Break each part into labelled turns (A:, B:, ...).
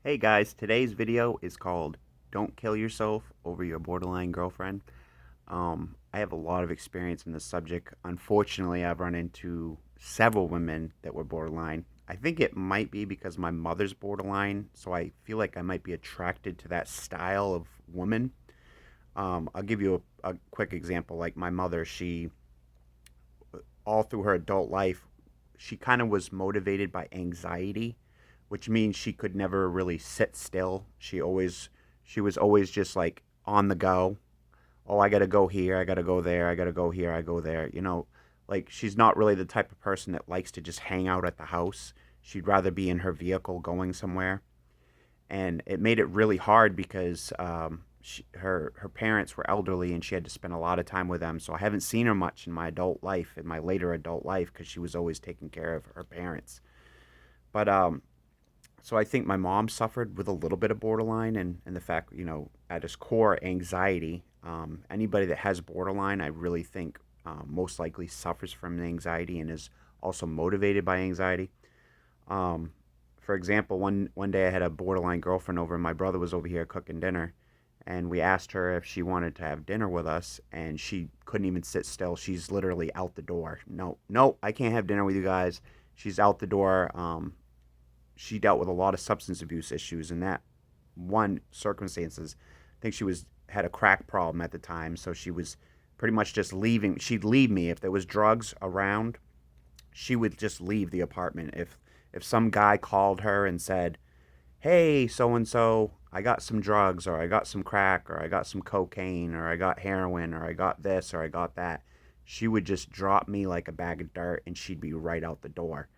A: Hey guys, today's video is called Don't Kill Yourself Over Your Borderline Girlfriend. I have a lot of experience in this subject. Unfortunately, I've run into several women that were borderline. I think it might be because my mother's borderline, so I feel like I might be attracted to that style of woman. I'll give you a quick example. Like my mother, she, all through her adult life, she kind of was motivated by anxiety, which means she could never really sit still. She was always just like on the go. Oh, I got to go here, I got to go there, I got to go here, I go there. Like she's not really the type of person that likes to just hang out at the house. She'd rather be in her vehicle going somewhere. And it made it really hard because her parents were elderly and she had to spend a lot of time with them. So I haven't seen her much in my adult life, in my later adult life, because she was always taking care of her parents. But so I think my mom suffered with a little bit of borderline, and the fact, at its core, anxiety. Anybody that has borderline, I really think most likely suffers from anxiety and is also motivated by anxiety. Um, for example, one day I had a borderline girlfriend over, and my brother was over here cooking dinner, and we asked her if she wanted to have dinner with us, and she couldn't even sit still. She's literally out the door. No, no, I can't have dinner with you guys. She's out the door. She dealt with a lot of substance abuse issues, and that one circumstances, I think she was had a crack problem at the time, so she was pretty much just leaving. She'd leave me if there was drugs around. She would just leave the apartment if some guy called her and said, "Hey, so and so, I got some drugs, or I got some crack, or I got some cocaine, or I got heroin, or I got this, or I got that." She would just drop me like a bag of dirt, and she'd be right out the door.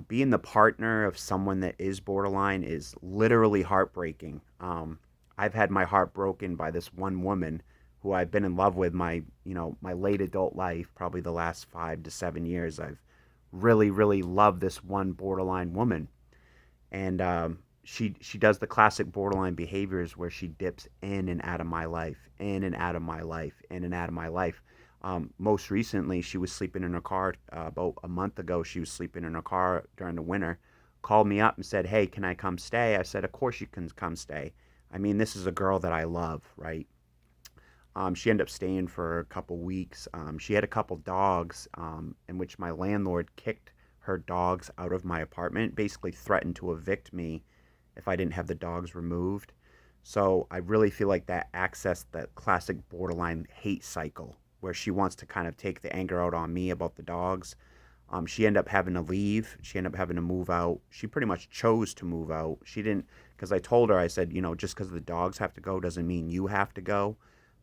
A: Being the partner of someone that is borderline is literally heartbreaking. I've had my heart broken by this one woman who I've been in love with my late adult life, probably the last 5 to 7 years. I've really loved this one borderline woman, and she does the classic borderline behaviors where she dips in and out of my life, in and out of my life, in and out of my life. Most recently, she was sleeping in her car. About a month ago, she was sleeping in her car during the winter. Called me up and said, "Hey, can I come stay?" I said, "Of course you can come stay. I mean, this is a girl that I love, right?" She ended up staying for a couple weeks. She had a couple dogs, in which my landlord kicked her dogs out of my apartment, basically threatened to evict me if I didn't have the dogs removed. So I really feel like that accessed the classic borderline hate cycle where she wants to kind of take the anger out on me about the dogs. She ended up having to leave. She ended up having to move out. She pretty much chose to move out. She didn't, because I told her, I said, just because the dogs have to go doesn't mean you have to go.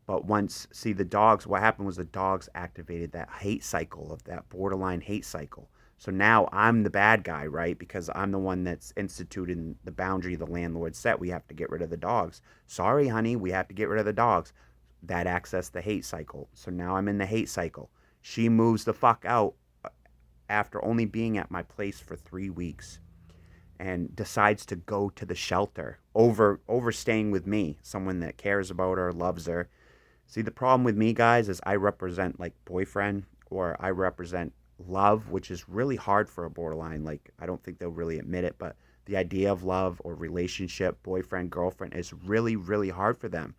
A: But once, see, the dogs, what happened was the dogs activated that hate cycle of that borderline hate cycle. So now I'm the bad guy, right? Because I'm the one that's instituted the boundary the landlord set. We have to get rid of the dogs. Sorry, honey, we have to get rid of the dogs. That accessed the hate cycle. So now I'm in the hate cycle. She moves the fuck out after only being at my place for 3 weeks and decides to go to the shelter over staying with me, someone that cares about her, loves her. See, the problem with me, guys, is I represent like boyfriend, or I represent love, which is really hard for a borderline. Like, I don't think they'll really admit it, but the idea of love or relationship, boyfriend, girlfriend, is really hard for them.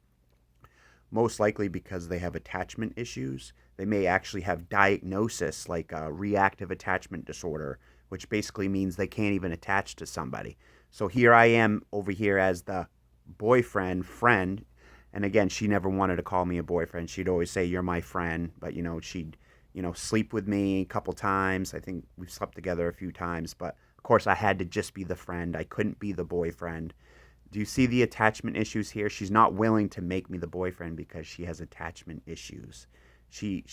A: Most likely because they have attachment issues. They may actually have diagnosis like reactive attachment disorder, which basically means they can't even attach to somebody. So here I am over here as the boyfriend, friend. And again, she never wanted to call me a boyfriend. She'd always say, "You're my friend." But, she'd, sleep with me a couple times. I think we've slept together a few times. But of course, I had to just be the friend. I couldn't be the boyfriend. Do you see the attachment issues here? She's not willing to make me the boyfriend because she has attachment issues. She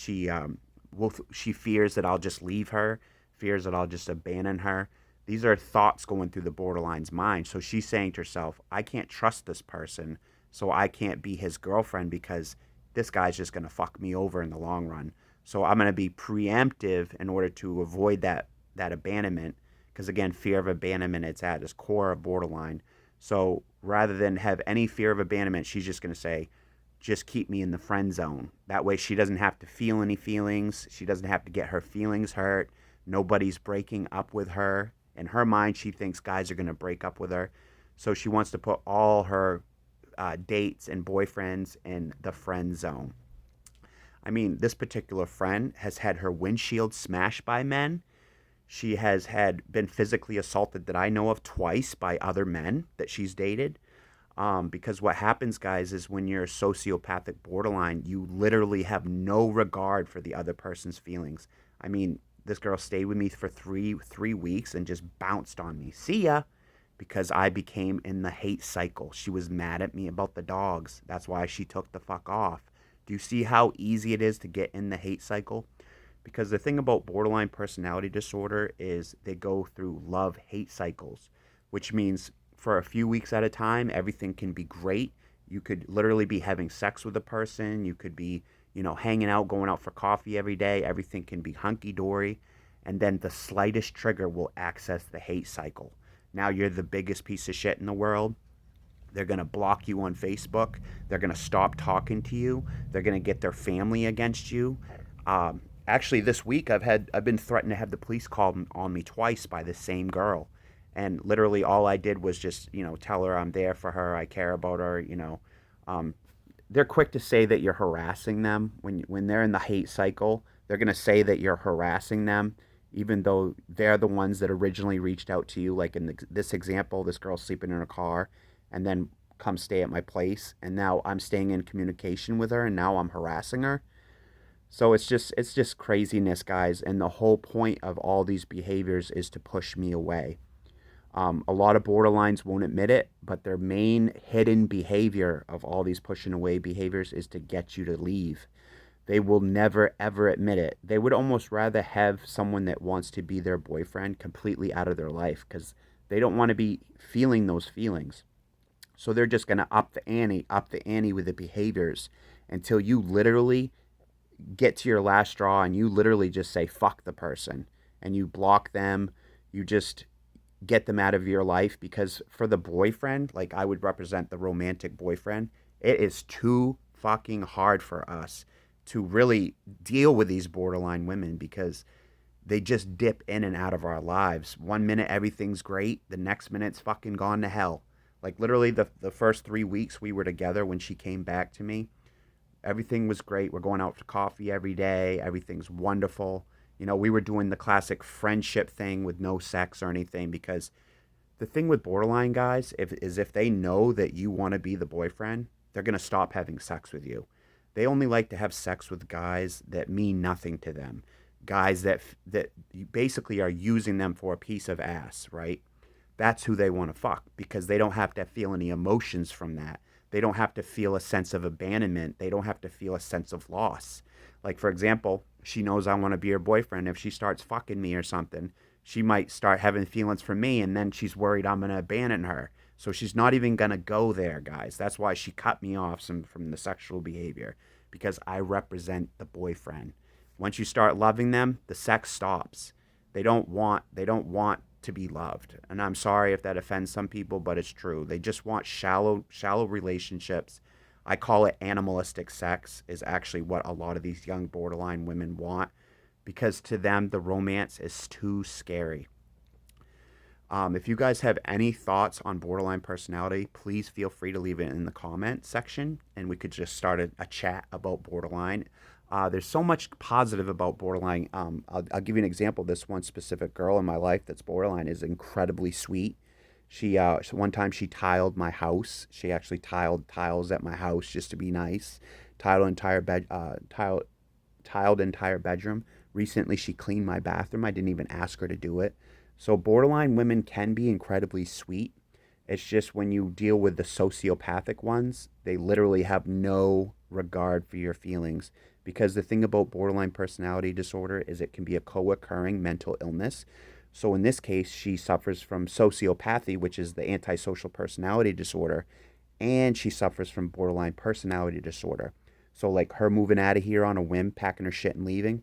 A: fears that I'll just leave her, fears that I'll just abandon her. These are thoughts going through the borderline's mind. So she's saying to herself, "I can't trust this person, so I can't be his girlfriend because this guy's just going to fuck me over in the long run. So I'm going to be preemptive in order to avoid that abandonment." Because again, fear of abandonment, it's at its core of borderline. So rather than have any fear of abandonment, she's just going to say, "Just keep me in the friend zone." That way she doesn't have to feel any feelings. She doesn't have to get her feelings hurt. Nobody's breaking up with her. In her mind, she thinks guys are going to break up with her. So she wants to put all her dates and boyfriends in the friend zone. I mean, this particular friend has had her windshield smashed by men. She has had been physically assaulted that I know of twice by other men that she's dated. Because what happens, guys, is when you're a sociopathic borderline, you literally have no regard for the other person's feelings. I mean, this girl stayed with me for three weeks and just bounced on me. See ya, because I became in the hate cycle. She was mad at me about the dogs. That's why she took the fuck off. Do you see how easy it is to get in the hate cycle? Because the thing about borderline personality disorder is they go through love hate cycles, which means for a few weeks at a time, everything can be great. You could literally be having sex with a person. You could be, hanging out, going out for coffee every day. Everything can be hunky dory. And then the slightest trigger will access the hate cycle. Now you're the biggest piece of shit in the world. They're going to block you on Facebook. They're going to stop talking to you. They're going to get their family against you. Actually, this week I've been threatened to have the police called on me twice by the same girl, and literally all I did was just tell her I'm there for her, I care about her. Um, they're quick to say that you're harassing them when they're in the hate cycle. They're gonna say that you're harassing them, even though they're the ones that originally reached out to you. Like in this example, this girl's sleeping in her car, and then come stay at my place, and now I'm staying in communication with her, and now I'm harassing her. So it's just craziness, guys. And the whole point of all these behaviors is to push me away. A lot of borderlines won't admit it, but their main hidden behavior of all these pushing away behaviors is to get you to leave. They will never ever admit it. They would almost rather have someone that wants to be their boyfriend completely out of their life because they don't want to be feeling those feelings. So they're just going to up the ante with the behaviors until you literally get to your last straw and you literally just say fuck the person and you block them. You just get them out of your life because for the boyfriend, like I would represent the romantic boyfriend, it is too fucking hard for us to really deal with these borderline women because they just dip in and out of our lives. One minute everything's great, the next minute it's fucking gone to hell. Like literally the first 3 weeks we were together when she came back to me, everything was great. We're going out for coffee every day. Everything's wonderful. We were doing the classic friendship thing with no sex or anything because the thing with borderline guys is if they know that you want to be the boyfriend, they're going to stop having sex with you. They only like to have sex with guys that mean nothing to them. Guys that basically are using them for a piece of ass, right? That's who they want to fuck because they don't have to feel any emotions from that. They don't have to feel a sense of abandonment. They don't have to feel a sense of loss. Like, for example, she knows I want to be her boyfriend. If she starts fucking me or something, she might start having feelings for me, and then she's worried I'm going to abandon her. So she's not even going to go there, guys. That's why she cut me off from the sexual behavior because I represent the boyfriend. Once you start loving them, the sex stops. They don't want to be loved. And I'm sorry if that offends some people, but it's true. They just want shallow relationships. I call it animalistic sex is actually what a lot of these young borderline women want because to them the romance is too scary. If you guys have any thoughts on borderline personality, please feel free to leave it in the comment section and we could just start a chat about borderline. There's so much positive about borderline. I'll give you an example. This one specific girl in my life that's borderline is incredibly sweet. One time she tiled my house. She actually tiled tiles at my house just to be nice. Tiled entire bedroom. Recently, she cleaned my bathroom. I didn't even ask her to do it. So borderline women can be incredibly sweet. It's just when you deal with the sociopathic ones, they literally have no regard for your feelings. Because the thing about borderline personality disorder is it can be a co-occurring mental illness. So in this case, she suffers from sociopathy, which is the antisocial personality disorder, and she suffers from borderline personality disorder. So like her moving out of here on a whim, packing her shit and leaving,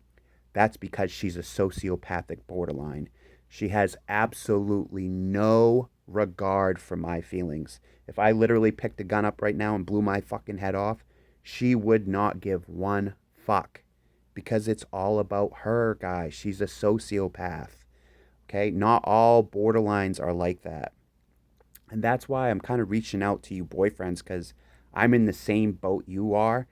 A: that's because she's a sociopathic borderline. She has absolutely no regard for my feelings. If I literally picked a gun up right now and blew my fucking head off, she would not give one fuck because it's all about her, guys. She's a sociopath. Okay? Not all borderlines are like that. And that's why I'm kind of reaching out to you boyfriends, because I'm in the same boat you are.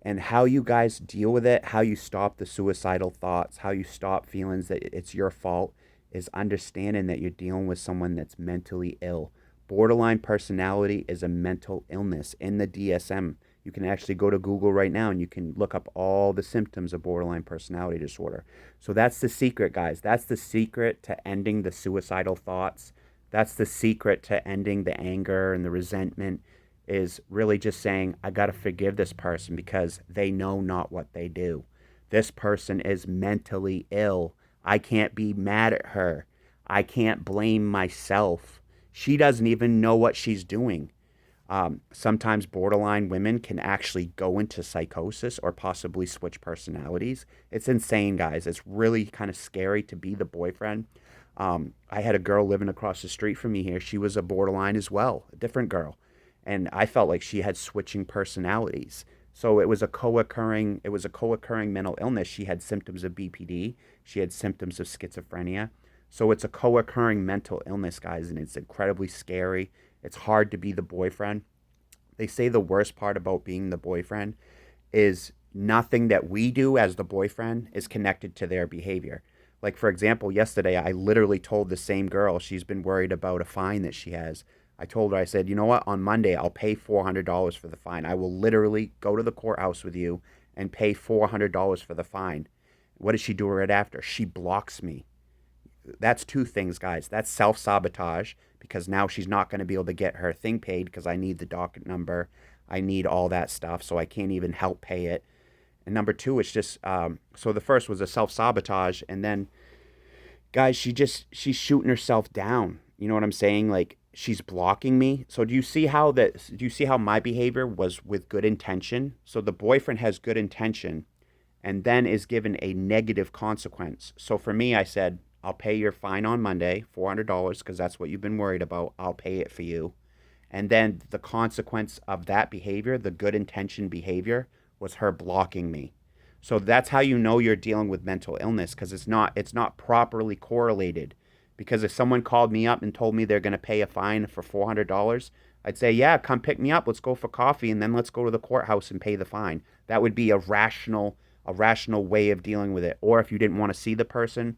A: And how you guys deal with it, how you stop the suicidal thoughts, how you stop feelings that it's your fault, is understanding that you're dealing with someone that's mentally ill. Borderline personality is a mental illness in the DSM. You can actually go to Google right now and you can look up all the symptoms of borderline personality disorder. So that's the secret, guys. That's the secret to ending the suicidal thoughts. That's the secret to ending the anger and the resentment, is really just saying, I got to forgive this person because they know not what they do. This person is mentally ill. I can't be mad at her. I can't blame myself. She doesn't even know what she's doing. Sometimes borderline women can actually go into psychosis or possibly switch personalities. It's insane, guys. It's really kind of scary to be the boyfriend. I had a girl living across the street from me here. She was a borderline as well, a different girl, and I felt like she had switching personalities. So it was a co-occurring mental illness. She had symptoms of BPD. She had symptoms of schizophrenia. So it's a co-occurring mental illness, guys, and it's incredibly scary. It's hard to be the boyfriend. They say the worst part about being the boyfriend is nothing that we do as the boyfriend is connected to their behavior. Like, for example, yesterday, I literally told the same girl, she's been worried about a fine that she has. I told her, I said, you know what, on Monday, I'll pay $400 for the fine. I will literally go to the courthouse with you and pay $400 for the fine. What does she do right after? She blocks me. That's two things, guys. That's self sabotage, because now she's not going to be able to get her thing paid because I need the docket number. I need all that stuff, so I can't even help pay it. And number two, it's just so the first was a self sabotage, and then, guys, she's shooting herself down. You know what I'm saying? Like, she's blocking me. So do you see how my behavior was with good intention? So the boyfriend has good intention and then is given a negative consequence. So for me, I said, I'll pay your fine on Monday, $400, because that's what you've been worried about. I'll pay it for you. And then the consequence of that behavior, the good intention behavior, was her blocking me. So that's how you know you're dealing with mental illness, because it's not properly correlated. Because if someone called me up and told me they're going to pay a fine for $400, I'd say, yeah, come pick me up. Let's go for coffee, and then let's go to the courthouse and pay the fine. That would be a rational way of dealing with it. Or if you didn't want to see the person,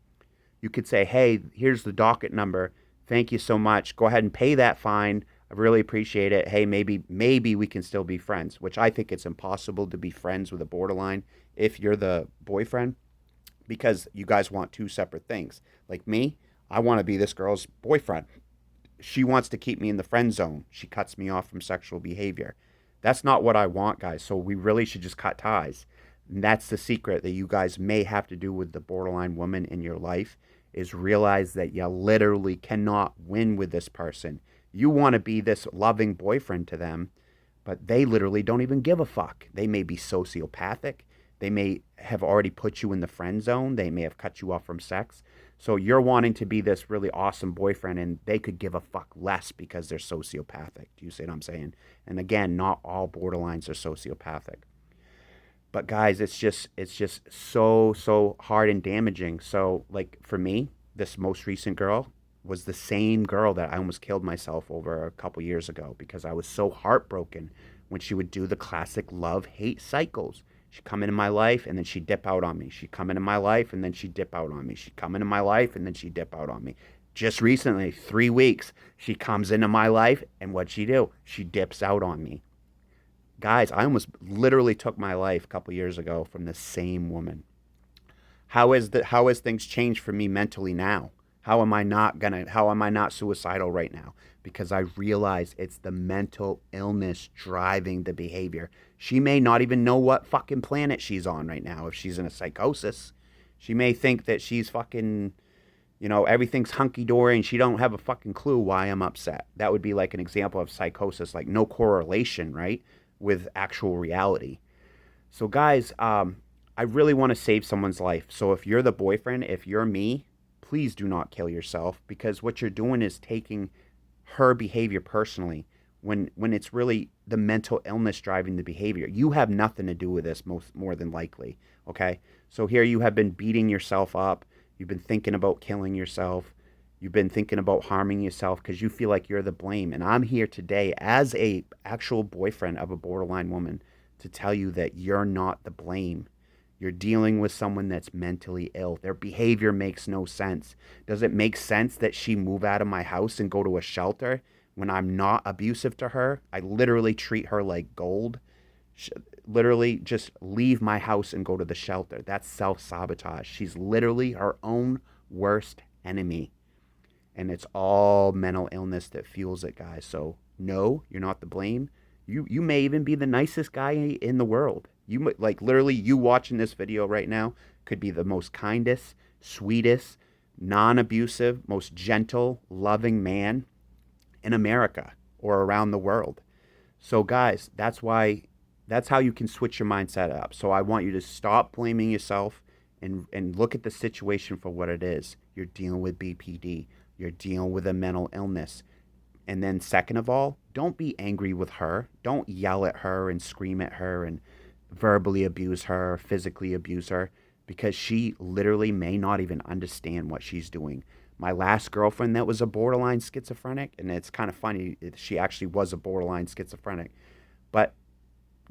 A: you could say, hey, here's the docket number. Thank you so much. Go ahead and pay that fine. I really appreciate it. Hey, maybe we can still be friends, which I think it's impossible to be friends with a borderline if you're the boyfriend, because you guys want two separate things. Like me, I want to be this girl's boyfriend. She wants to keep me in the friend zone. She cuts me off from sexual behavior. That's not what I want, guys. So we really should just cut ties. And that's the secret that you guys may have to do with the borderline woman in your life, is realize that you literally cannot win with this person. You want to be this loving boyfriend to them, but they literally don't even give a fuck. They may be sociopathic. They may have already put you in the friend zone. They may have cut you off from sex. So you're wanting to be this really awesome boyfriend, and they could give a fuck less because they're sociopathic. Do you see what I'm saying? And again, not all borderlines are sociopathic. But guys, it's just so hard and damaging. So like for me, this most recent girl was the same girl that I almost killed myself over a couple years ago, because I was so heartbroken when she would do the classic love hate cycles. She'd come into my life and then she'd dip out on me. She'd come into my life and then she'd dip out on me. She'd come into my life and then she'd dip out on me. Just recently, 3 weeks, she comes into my life, and what'd she do? She dips out on me. Guys, I almost literally took my life a couple years ago from the same woman. How has things changed for me mentally now? How am I not suicidal right now? Because I realize it's the mental illness driving the behavior. She may not even know what fucking planet she's on right now if she's in a psychosis. She may think that she's fucking, everything's hunky dory, and she don't have a fucking clue why I'm upset. That would be like an example of psychosis, like no correlation, right, with actual reality. So, guys, I really want to save someone's life. So, if you're the boyfriend, if you're me, please do not kill yourself, because what you're doing is taking her behavior personally, when it's really the mental illness driving the behavior. You have nothing to do with this, more than likely. Okay? So here you have been beating yourself up. You've been thinking about killing yourself. You've been thinking about harming yourself because you feel like you're the blame. And I'm here today as a actual boyfriend of a borderline woman to tell you that you're not the blame. You're dealing with someone that's mentally ill. Their behavior makes no sense. Does it make sense that she move out of my house and go to a shelter when I'm not abusive to her? I literally treat her like gold. Literally just leave my house and go to the shelter. That's self-sabotage. She's literally her own worst enemy. And it's all mental illness that fuels it, guys. So no, you're not to blame. You may even be the nicest guy in the world. You like literally you watching this video right now could be the most kindest, sweetest, non-abusive, most gentle, loving man in America or around the world. So guys, that's how you can switch your mindset up. So I want you to stop blaming yourself and look at the situation for what it is. You're dealing with BPD. You're dealing with a mental illness. And then second of all, don't be angry with her. Don't yell at her and scream at her and verbally abuse her, physically abuse her, because she literally may not even understand what she's doing. My last girlfriend that was a borderline schizophrenic, and it's kind of funny, she actually was a borderline schizophrenic, but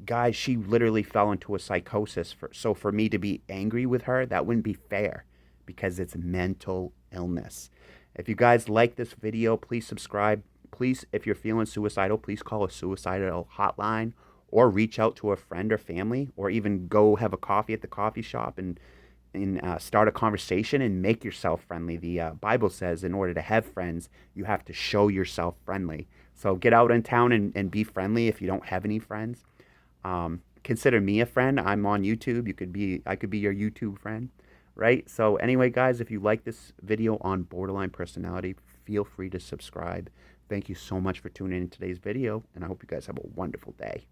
A: guys, she literally fell into a psychosis. So for me to be angry with her, that wouldn't be fair because it's mental illness. If you guys like this video, please subscribe. Please, if you're feeling suicidal, please call a suicidal hotline or reach out to a friend or family, or even go have a coffee at the coffee shop and start a conversation and make yourself friendly. The Bible says in order to have friends, you have to show yourself friendly. So get out in town and be friendly if you don't have any friends. Consider me a friend. I'm on YouTube. I could be your YouTube friend, right? So anyway, guys, if you like this video on borderline personality, feel free to subscribe. Thank you so much for tuning in today's video, and I hope you guys have a wonderful day.